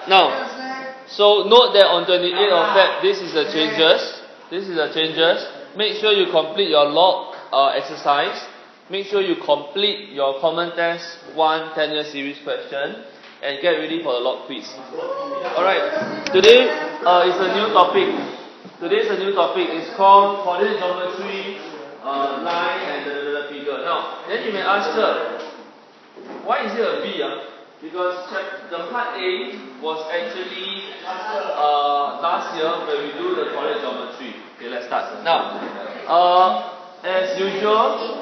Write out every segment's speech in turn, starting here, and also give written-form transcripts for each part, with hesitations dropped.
Now, so note that on 28th of Feb, this is the changes. This is the changes. Make sure you complete your log exercise. Make sure you complete your common test 1 10-year series question and get ready for the log quiz. Alright, today is a new topic. Today is a new topic. It's called coordinate geometry, line and the figure. Now, then you may ask her, why is it a B? Because the part A was actually last year when we do the coordinate geometry. Okay, let's start. Now, as usual,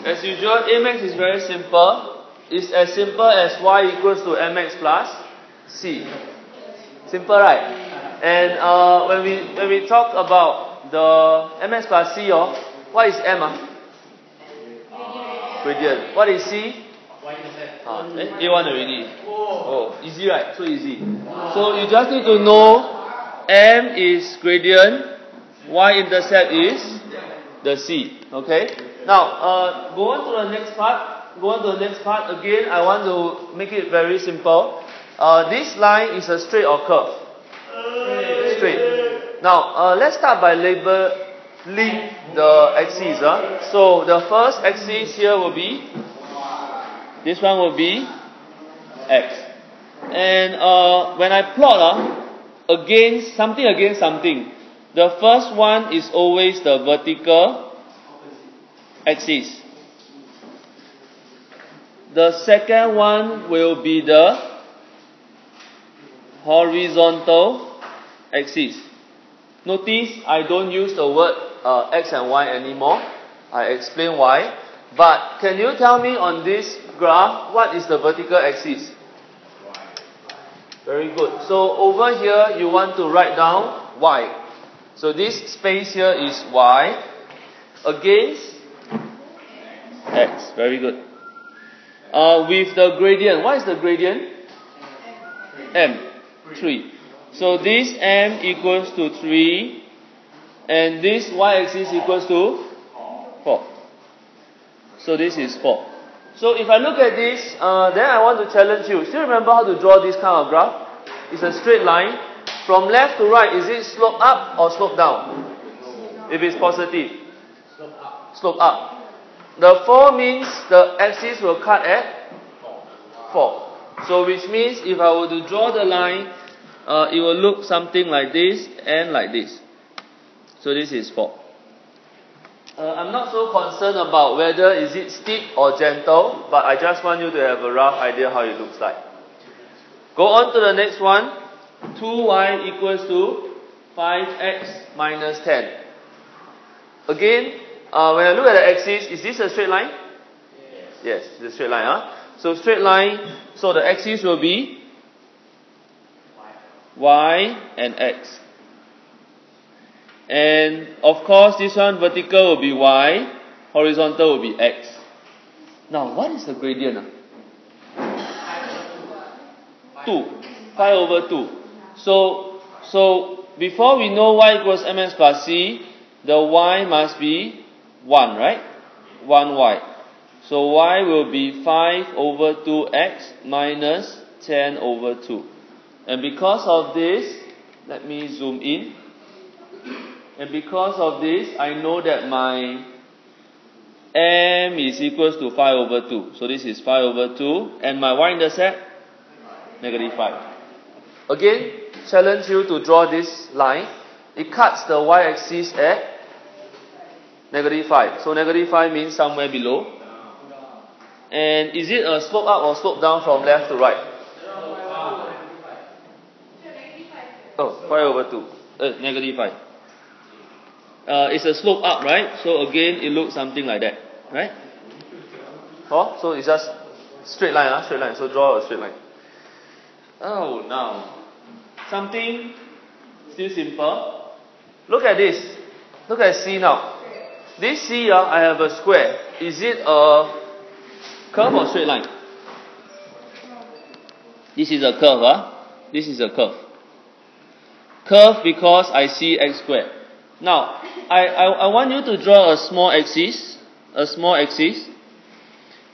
Amax is very simple. It's as simple as y equals to mx plus c. Simple, right? And when we talk about the mx plus c, what is m? Gradient. What is c? A1 already. Oh, easy, right? So easy. So you just need to know m is gradient, y-intercept is the c. Okay? Now, go on to the next part. Again, I want to make it very simple. This line is a straight or curve? Straight. Now, let's start by labeling the axes. So, the first axis here will be, this one will be x. And when I plot against something, the first one is always the vertical axis. The second one will be the horizontal axis. Notice I don't use the word x and y anymore. I explain why. But can you tell me on this graph what is the vertical axis? Very good. So over here you want to write down y. So this space here is y against x. Very good. With the gradient, what is the gradient? M. 3. So this m equals to 3 and this y-axis equals to 4. So this is 4. So if I look at this, then I want to challenge you. Still remember how to draw this kind of graph? It's a straight line. From left to right, is it slope up or slope down? If it's positive. Slope up. The 4 means the axis will cut at 4. So which means if I were to draw the line, it will look something like this and like this. So this is 4. I'm not so concerned about whether is it steep or gentle, but I just want you to have a rough idea how it looks like. Go on to the next one. 2y equals to 5x minus 10. Again, when I look at the axis, is this a straight line? Yes, it's a straight line. So straight line, so the axis will be y and x. And of course, this one vertical will be y, horizontal will be x. Now, what is the gradient? 2. 5 over 2. So before we know y equals mx plus c, the y must be 1, right? 1y. So y will be 5 over 2x minus 10 over 2. And because of this, let me zoom in. And because of this, I know that my m is equals to 5 over 2. So this is 5 over 2. And my y-intercept? Negative 5. Again, challenge you to draw this line. It cuts the y-axis at negative 5. So negative 5 means somewhere below. And is it a slope up or slope down from left to right? Oh, 5 over 2. Negative 5. It's a slope up, right? So again, it looks something like that, right? Oh, so it's just straight line, straight line. So draw a straight line. Oh, now something still simple. Look at this. Look at C now. This C, I have a square. Is it a curve or straight line? This is a curve, This is a curve. Curve because I see x squared. Now, I want you to draw a small axis.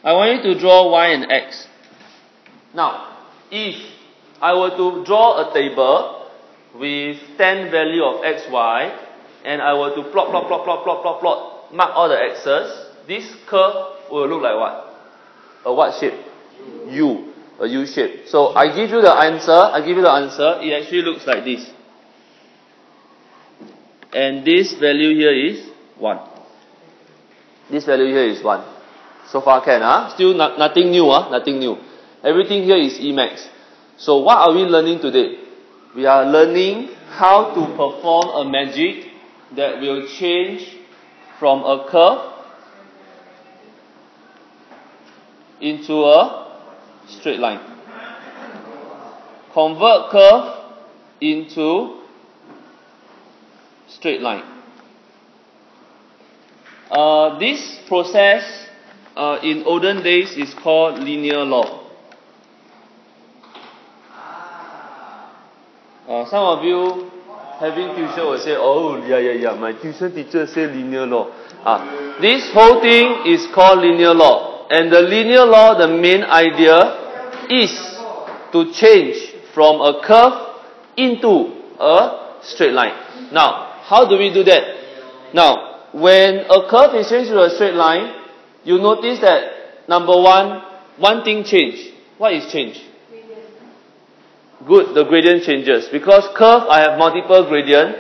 I want you to draw y and x. Now, if I were to draw a table with 10 value of x, y, and I were to plot, mark all the x's, this curve will look like what? A what shape? U. A U shape. So I give you the answer. It actually looks like this. And this value here is 1. This value here is 1. So far can, Still nothing new, Nothing new. Everything here is Emax. So what are we learning today? We are learning how to perform a magic that will change from a curve into a straight line. Convert curve into straight line. This process in olden days is called linear law. Some of you having tuition will say, oh, yeah, my tuition teacher said linear law. This whole thing is called linear law. And the linear law, the main idea is to change from a curve into a straight line. Now, how do we do that? Now, when a curve is changed to a straight line, you notice that, number one thing changed. What is changed? Good, the gradient changes. Because curve, I have multiple gradient,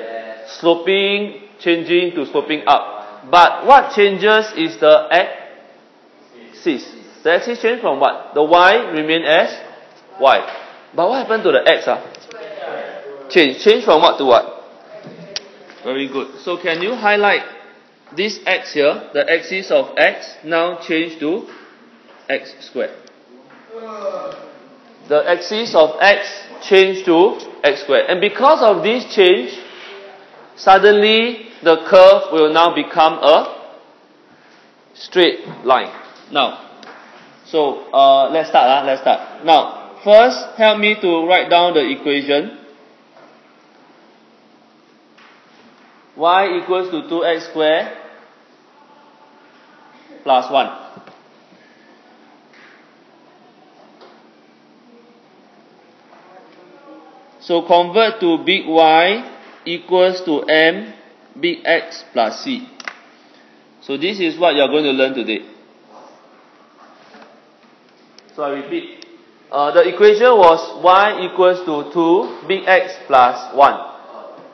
sloping, changing to sloping up. But what changes is the axis. The axis change from what? The y remain as y. But what happened to the x? Change from what to what? Very good. So can you highlight this x here, the axis of x, now change to x squared. The axis of x change to x squared. And because of this change, suddenly the curve will now become a straight line. Now, so let's start. Now, first help me to write down the equation. Y equals to 2x squared plus 1. So convert to big Y equals to m big X plus C. So this is what you are going to learn today. So I repeat. The equation was Y equals to 2 big X plus 1.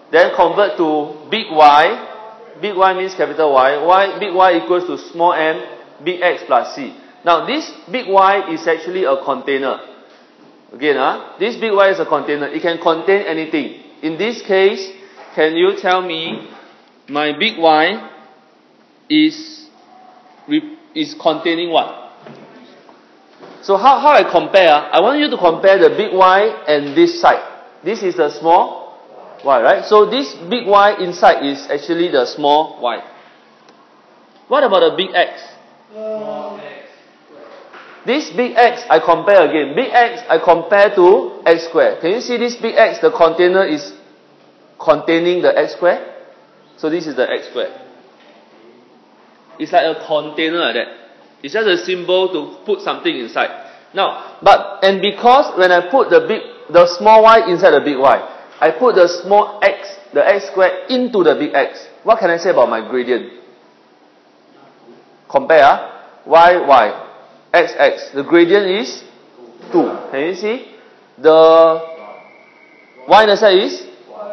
Then convert to big Y. Big Y means capital Y. Big Y equals to small m big X plus C. Now this big Y is actually a container. Again, this big Y is a container. It can contain anything. In this case, can you tell me my big Y is containing what? So how I compare? I want you to compare the big Y and this side. This is the small Y, right? So this big Y inside is actually the small Y. What about the big X? This big X, I compare again. Big X, I compare to X squared. Can you see this big X, the container is containing the X squared? So this is the X squared. It's like a container like that. It's just a symbol to put something inside. Now, and because when I put the small Y inside the big Y, I put the small X, the X squared into the big X. What can I say about my gradient? Compare, Y. X. The gradient is 2. Can you see? The Y in the side is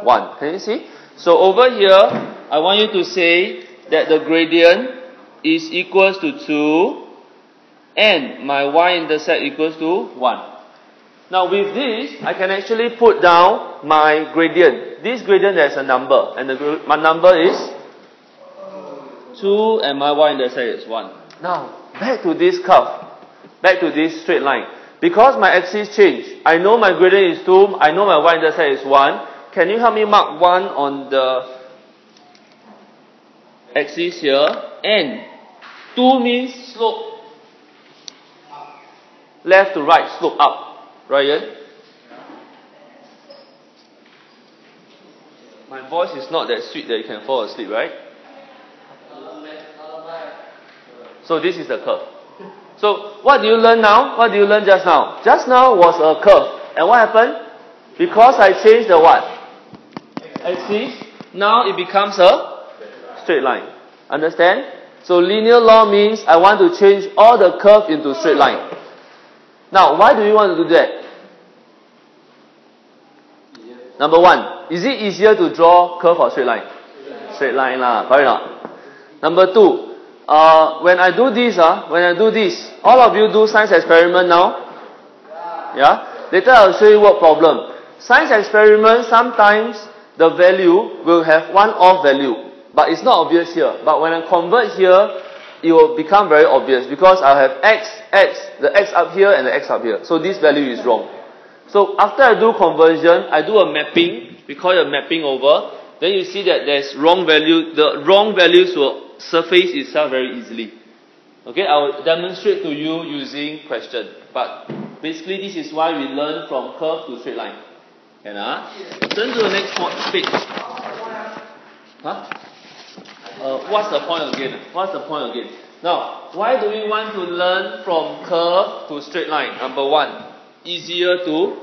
1. Can you see? So over here, I want you to say that the gradient is equals to 2 and my Y intercept equals to 1. Now with this, I can actually put down my gradient. This gradient has a number and my number is 2 and my Y intercept is 1. Now, back to this curve. Back to this straight line. Because my axis changed, I know my gradient is 2, I know my y-intercept is 1. Can you help me mark 1 on the axis here? And 2 means slope. Left to right, slope up. Ryan? My voice is not that sweet that you can fall asleep, right? So this is the curve. So what do you learn now? What do you learn just now? Just now was a curve. And what happened? Because I changed the what? Axis. Now it becomes a straight line. Understand? So linear law means I want to change all the curve into straight line. Now, why do you want to do that? Number one, is it easier to draw curve or straight line? Straight line lah, correct or not? Number two, when I do this, all of you do science experiment now? Yeah? Later I'll show you what problem. Science experiment, sometimes the value will have one off value. But it's not obvious here. But when I convert here, it will become very obvious. Because I have x, the x up here and the x up here. So this value is wrong. So after I do conversion, I do a mapping. We call it a mapping over. Then you see that there's wrong value. The wrong values will surface itself very easily. Okay, I will demonstrate to you using question. But basically this is why we learn from curve to straight line. Turn to the next page. What's the point again? Now, why do we want to learn from curve to straight line? Number one, easier to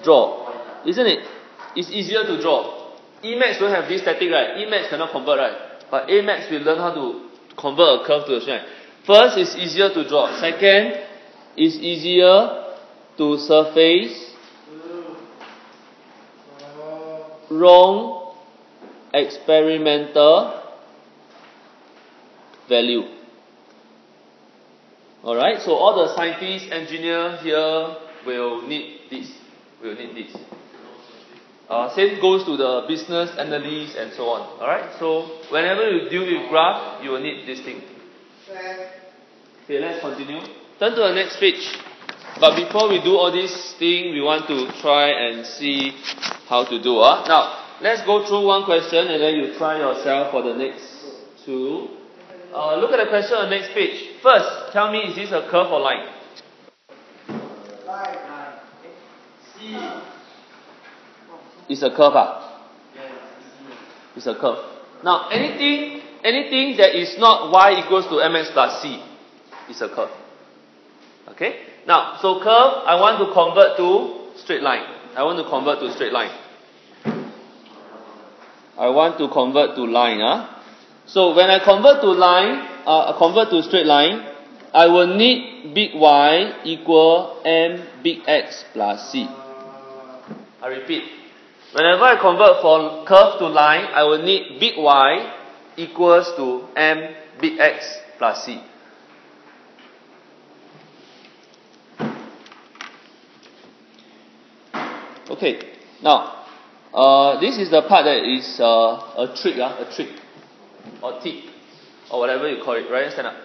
draw. Isn't it? It's easier to draw. Emax don't have this static, right? Emax cannot convert, right? But Amax will learn how to convert a curve to a straight line. First, it's easier to draw. Second, it's easier to surface wrong experimental value. Alright, so all the scientists, engineers here will need this. Same goes to the business analysts and so on. Alright, so whenever you deal with graph, you will need this thing. Okay, let's continue. Turn to the next page. But before we do all this thing, we want to try and see how to do. Now, let's go through one question and then you try yourself for the next two. Look at the question on the next page. First, tell me, is this a curve or line? It's a curve, It's a curve. Now, anything that is not y equals to mx plus c is a curve. Okay? Now, so curve, I want to convert to straight line. I want to convert to line. So when I convert to straight line, I will need big Y equal m big X plus c. I repeat. Whenever I convert from curve to line, I will need big Y equals to m big X plus c. Okay, now, this is the part that is a trick, or tip, or whatever you call it, right? Stand up.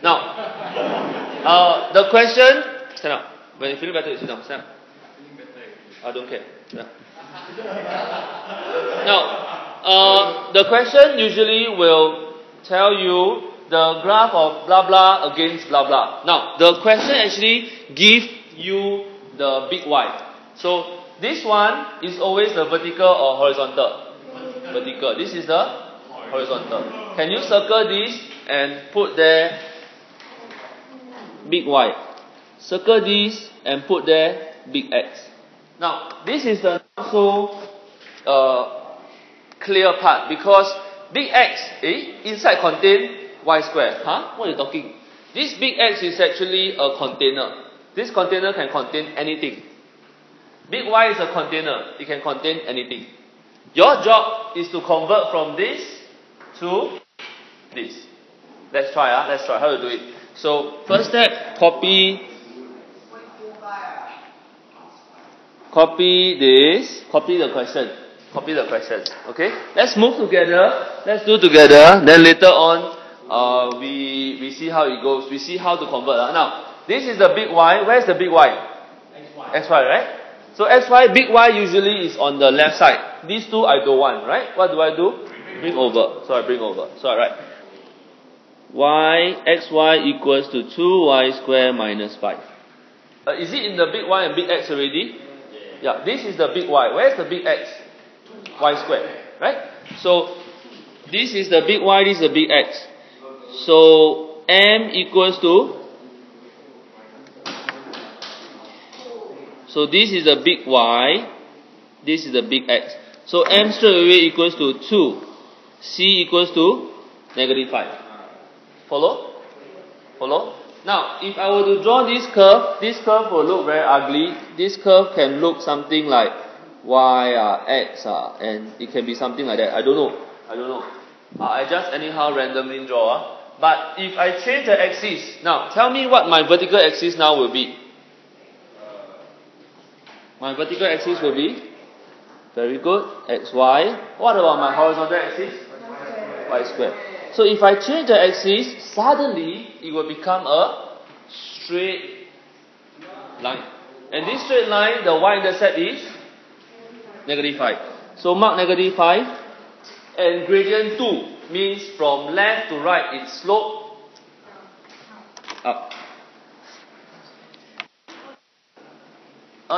Now, the question, stand up. When you feel better, you sit down. Stand up. I don't care. Yeah. Now, the question usually will tell you the graph of blah blah against blah blah. Now, the question actually gives you the big Y. So, this one is always the vertical or horizontal? Vertical. This is the horizontal. Can you circle this and put there big Y? Circle this and put there big X. Now, this is the not so clear part because big X inside contain Y square. What are you talking? This big X is actually a container. This container can contain anything. Big Y is a container. It can contain anything. Your job is to convert from this to this. Let's try how to do it. So, first step, copy this, copy the question. Okay? Let's move together. Let's do together. Then later on, we see how it goes. We see how to convert. Now, this is the big Y. Where's the big Y? XY, right? So XY, big Y usually is on the left side. These two I don't want, right? What do? Bring over. So I bring over. So I write xy equals to 2y square minus 5. Is it in the big Y and big X already? Yeah, this is the big Y. Where's the big X? Y square, right? So this is the big Y, this is the big X. So m equals to, so this is the big Y, this is the big X. So m straight away equals to 2. C equals to -5. Follow? Follow? Now, if I were to draw this curve will look very ugly. This curve can look something like Y, X, and it can be something like that. I don't know. I just anyhow randomly draw. But if I change the axis, now tell me what my vertical axis now will be. My vertical axis will be, very good, XY. What about my horizontal axis? Y squared. So if I change the axis, suddenly it will become a straight line. And this straight line, the y-intercept is -5. So mark -5. And gradient 2 means from left to right, it slope up.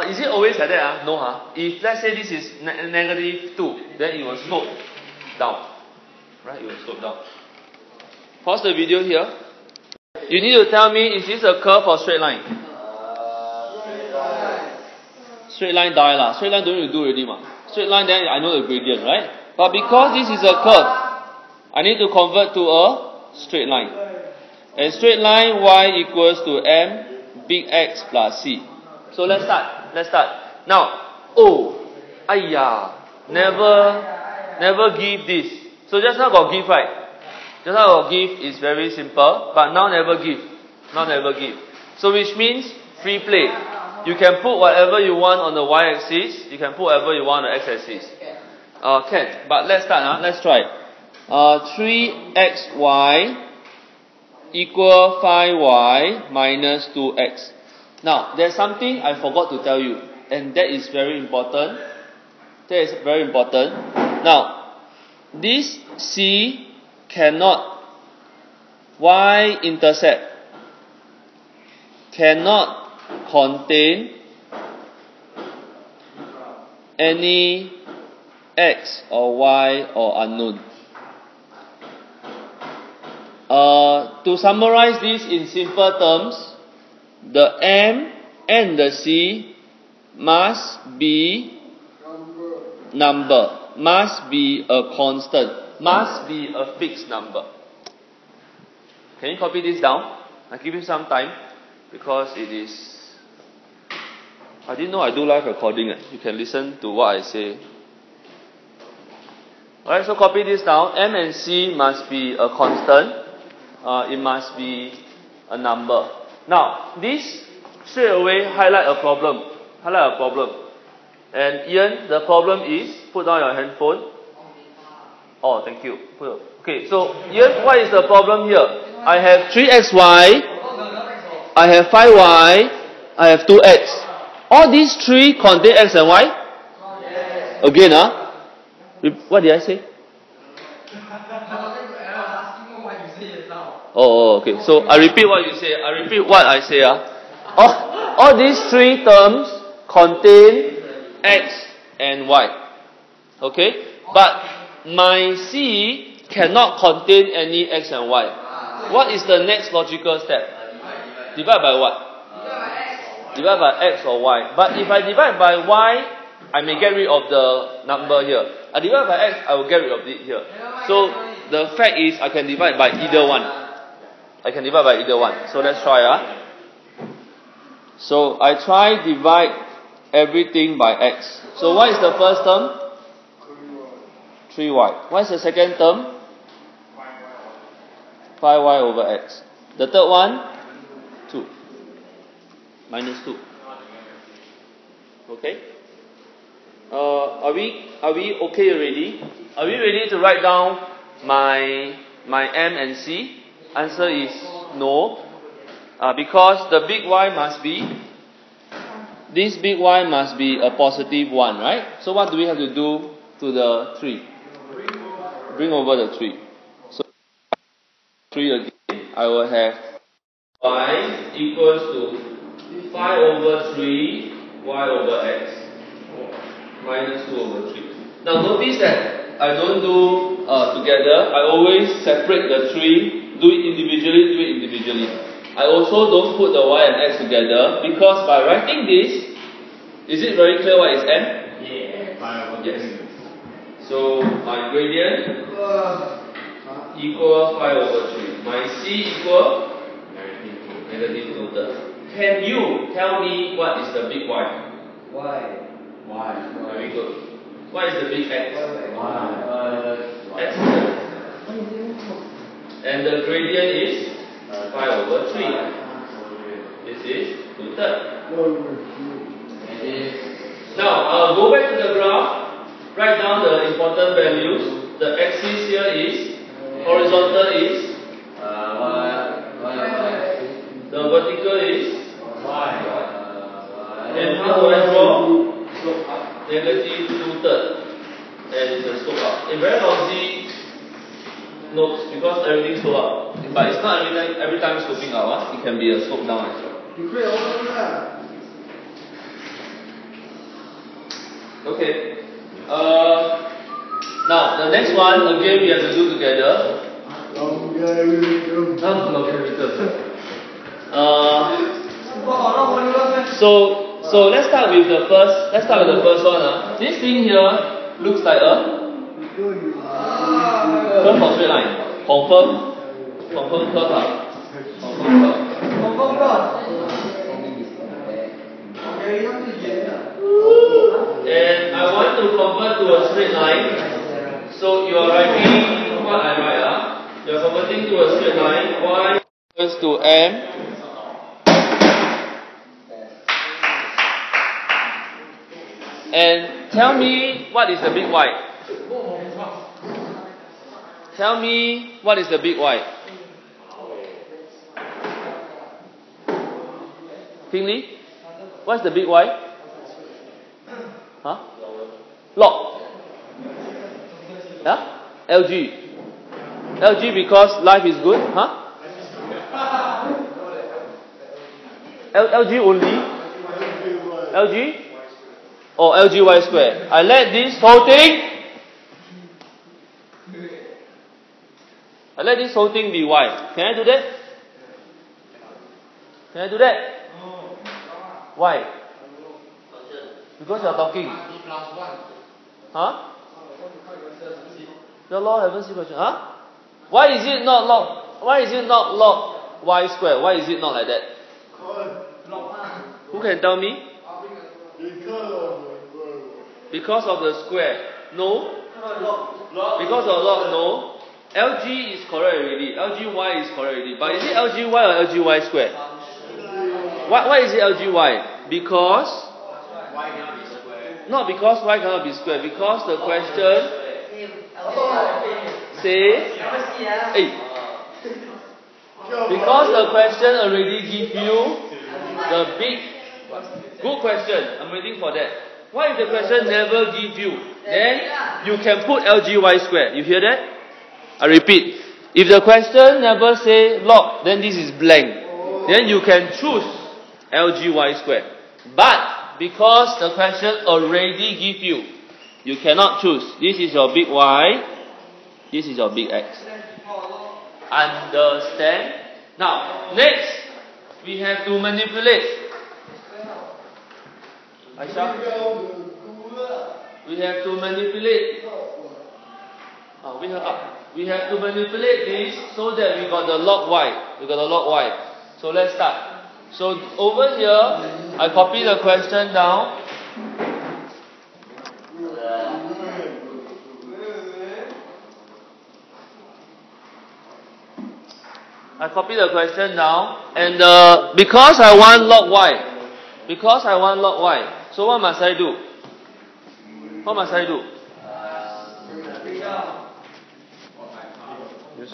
Is it always like that? No, If let's say this is -2, then it will slope down. Right? It will slope down. Pause the video here. You need to tell me, is this a curve or straight line? Straight line die lah. Straight line don't need to do already ma. Straight line then I know the gradient, right? But because this is a curve, I need to convert to a straight line. And straight line y equals to m big X plus c. So let's start. Now, never give this. So just now got give, right? Just now got give is very simple, but now never give. So which means free play. You can put whatever you want on the y-axis. You can put whatever you want on the x-axis. But let's start. Let's try. 3xy equal 5y minus 2x. Now, there's something I forgot to tell you, and that is very important. Now, this C cannot, y-intercept cannot contain any x or y or unknown. To summarize this in simple terms, the m and the c must be number, must be a constant, must be a fixed number. Can you copy this down? I'll give you some time because it is, I didn't know I do live recording. You can listen to what I say. Alright, so copy this down. M and C must be a constant. It must be a number. Now, this straight away highlight a problem. And Ian, the problem is, put down your handphone. Oh, thank you. Okay, so Ian, what is the problem here? I have 3xy, I have 5y, I have 2x. All these three contain x and y? Again, what did I say? Oh, okay. So I repeat what you say. I repeat what I say. All these three terms contain x and y. Okay? But my C cannot contain any x and y. What is the next logical step? Divide by what? Divide by x or y. But if I divide by y, I may get rid of the number here. I divide by x, I will get rid of it here. So the fact is I can divide by either one. So let's try. So I try divide everything by x. So what is the first term? 3y. What is the second term? 5y over x. The third one? 2. Minus 2. Okay? Are we okay already? Are we ready to write down my M and C? Answer is no. Because the big Y must be, this big Y must be a positive 1, right? So what do we have to do to the 3? Bring over the 3. So 3 again, I will have Y equals to 5 over 3 y over x minus 2 over 3. Now notice that I don't do together. I always separate the 3 do it individually. I also don't put the y and x together because by writing this, is it very clear what is m? Yeah. Yes. So my gradient equal 5/3. My c equal negative 2/3. Can you tell me what is the big y? Y. Very good. What is the big x? X. And the gradient is 5/3. This is 2/3. Now, go back to the graph. Write down the important values. The axis here is, horizontal is, the vertical is, and how do I draw? Negative 2/3. And it's a slope up. A very lousy notes because everything slope up. But it's not every time sloping up. It can be a slope down as well. Okay. Now the next one again we have to do together. So let's start with the first. Let's start with the first one. This thing here looks like a curve or straight line. Confirm curve. And I want to convert to a straight line. So you are writing what I write. You are converting to a straight line. Y equals to m. And tell me what is the big Y. Tell me what is the big Y. Finley, what's the big Y? Huh? Log. Yeah? LG because life is good. Huh? LG only? LG? Or LGY square. I let this whole thing be Y. Can I do that? Why? Because you are talking. Huh? The law haven't seen question. Huh? Why is it not log Y square? Why is it not like that? Who can tell me? Because of the square. No. Because of log. No. LG is correct already. LGY is correct already. But is it LGY or LGY square? Why is it LGY? Because not because y cannot be square. Because the question say because the question already give you the big good question. I'm waiting for that. What if the question never give you? Then you can put LGY square. You hear that? I repeat. If the question never say log, then this is blank. Then you can choose LGY square. But because the question already give you, you cannot choose. This is your big Y. This is your big X. Understand? Now, next, we have to manipulate. Aisha? We have to manipulate. Wake her up. We have to manipulate this so that we got the log Y. So let's start. So over here, I copy the question down. And because I want log Y, so what must I do? Yes.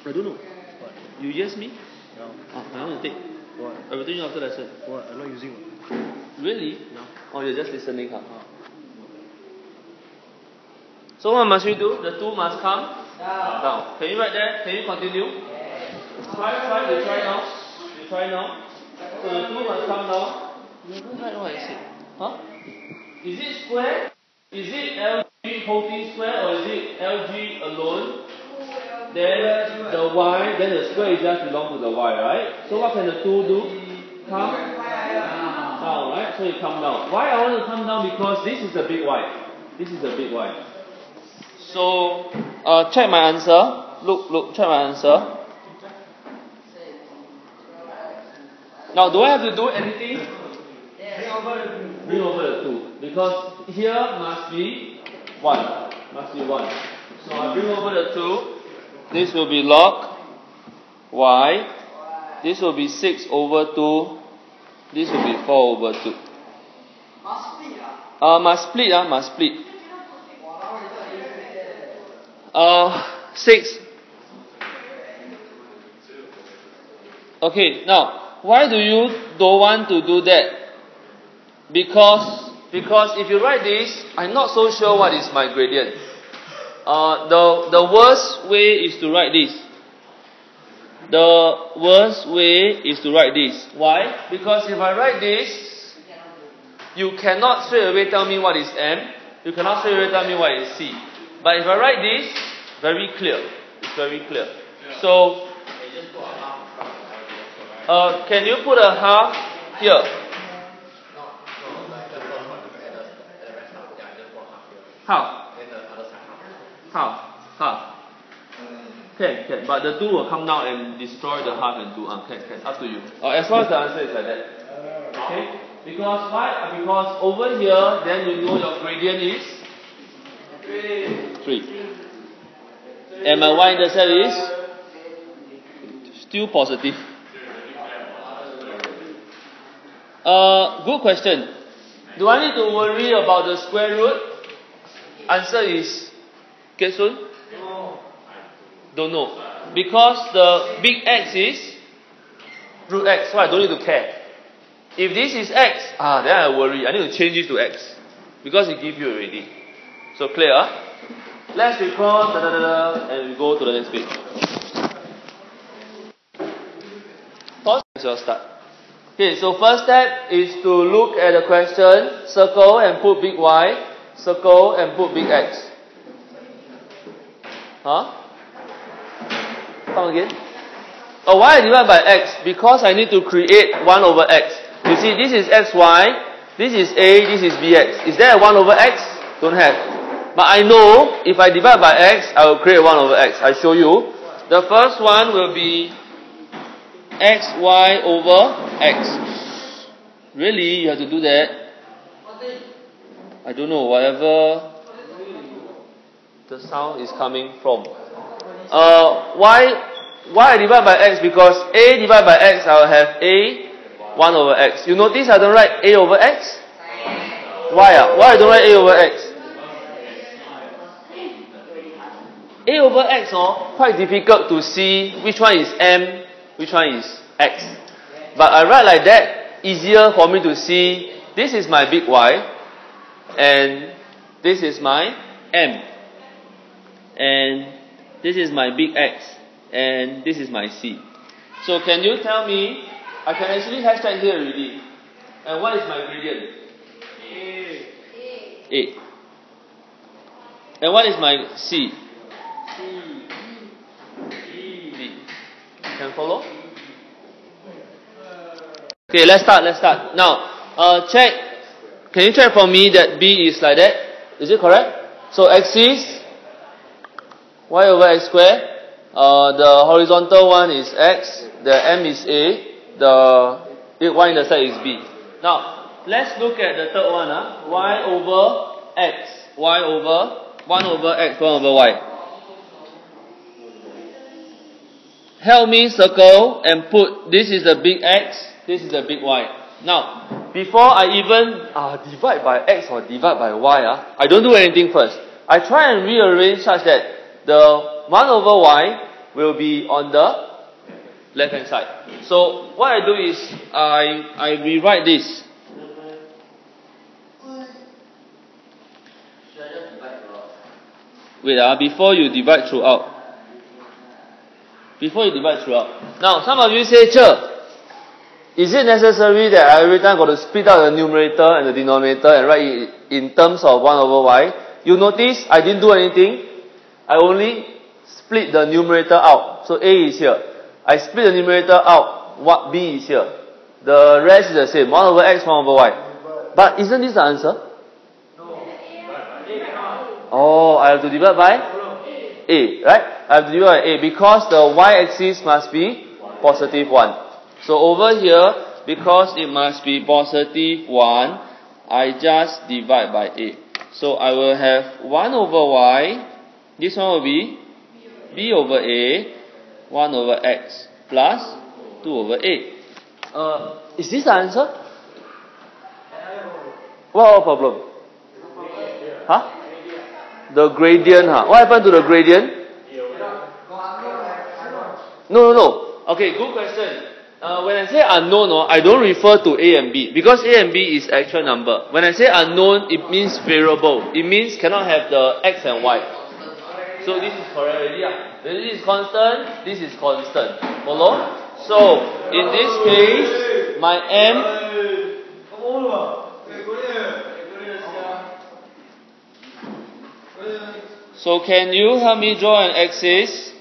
I don't know. What? You yes me? No. I want to take. What? I will tell you after lesson. What? I'm not using one. Really? No. Oh, you're just listening, huh? So what must we do? The 2 must come down. Can you write that? Can you continue? Try now. So the 2 must come down. You don't write what I said. Huh? Is it square? Is it LG whole thing square or is it LG alone? then the y, then the square is just belong to the y, right? So what can the 2 do? Come down, right? So it come down. Why I want to come down? Because this is the big y. This is the big y. So check my answer. Look, check my answer. Now, do I have to do anything? Bring over the 2. Because here must be 1. Must be 1. So I bring over the 2. This will be log y. This will be 6 over 2. This will be 4 over 2. Must split. 6. Okay, now, why do you don't want to do that? Because if you write this, I'm not so sure what is my gradient. The worst way is to write this. The worst way is to write this. Why? Because if I write this, you cannot straight away tell me what is M. You cannot straight away tell me what is C. But if I write this, very clear. It's very clear. So, can you put a half here? How? Half. Can. But the 2 will come down and destroy the half and 2. Can. Up to you. As long as the answer is like that. Okay? Because why? Because over here, then you know your gradient is 3. And my y-intercept is still positive. Good question. Do I need to worry about the square root? Answer is Ketsun? Don't know. Because the big X is root X, so I don't need to care. If this is X, then I worry. I need to change it to X. Because it gives you already. So clear? Let's record, and we go to the next page. So start. Okay, so first step is to look at the question, circle and put big Y, circle and put big X. Come again? Why I divide by X? Because I need to create 1 over X. You see, this is XY, this is A, this is BX. Is there a 1 over X? Don't have. But I know, if I divide by X, I will create 1 over X. I show you. The first one will be XY over X. Really? You have to do that? I don't know, whatever the sound is coming from. Why I divide by X? Because A divided by X, I will have A 1 over X. You notice I don't write A over X? Why? Why I don't write A over X? A over X, quite difficult to see which one is M, which one is X. But I write like that, easier for me to see this is my big Y, and this is my M, and this is my big X, and this is my C. So can you tell me, I can actually hashtag here already, and what is my gradient? A. And what is my C? B. Can follow? Okay, let's start. Now, check. Can you check for me that B is like that? Is it correct? So axis, y over x squared. The horizontal one is x. The M is A. The y-intercept is B. Now, let's look at the third one. Y over x. Y over 1 over x, 1 over y. Help me circle and put this is the big X, this is the big Y. Now, before I even divide by X or divide by Y, I don't do anything first. I try and rearrange such that the 1 over Y will be on the left hand side. So, what I do is, I rewrite this. Wait, before you divide throughout. Now, some of you say, Cher, is it necessary that I every time got to split out the numerator and the denominator and write it in terms of 1 over y? You notice I didn't do anything. I only split the numerator out. So A is here. I split the numerator out. What B is here. The rest is the same. 1 over x, 1 over y. But isn't this the answer? Oh, I have to divide by A, right? I have to divide by A because the y-axis must be positive 1. So over here, because it must be positive 1, I just divide by A. So I will have 1 over y, this one will be B over A, 1 over x, plus 2 over A. Is this the answer? What problem? Huh? The gradient, huh? What happened to the gradient? No. Okay, good question. When I say unknown, I don't refer to A and B because A and B is actual number. When I say unknown, it means variable. It means cannot have the x and y. So this is correct already. This is constant, this is constant. Follow? So in this case, my M. So can you help me draw an axis?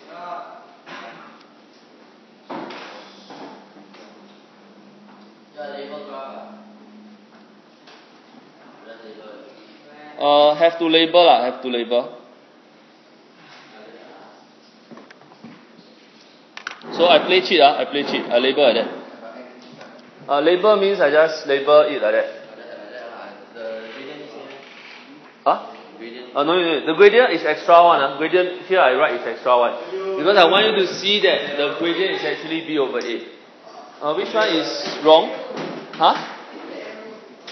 Have to label have to label. So I play cheat I label like that. Label means I just label it like that. Huh? No. The gradient is extra one. Gradient here I write is extra one. Because I want you to see that the gradient is actually B over A. Which one is wrong? Huh?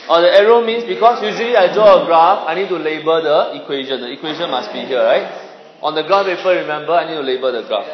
The arrow means because usually I draw a graph, I need to label the equation. The equation must be here, right? On the graph paper, remember, I need to label the graph.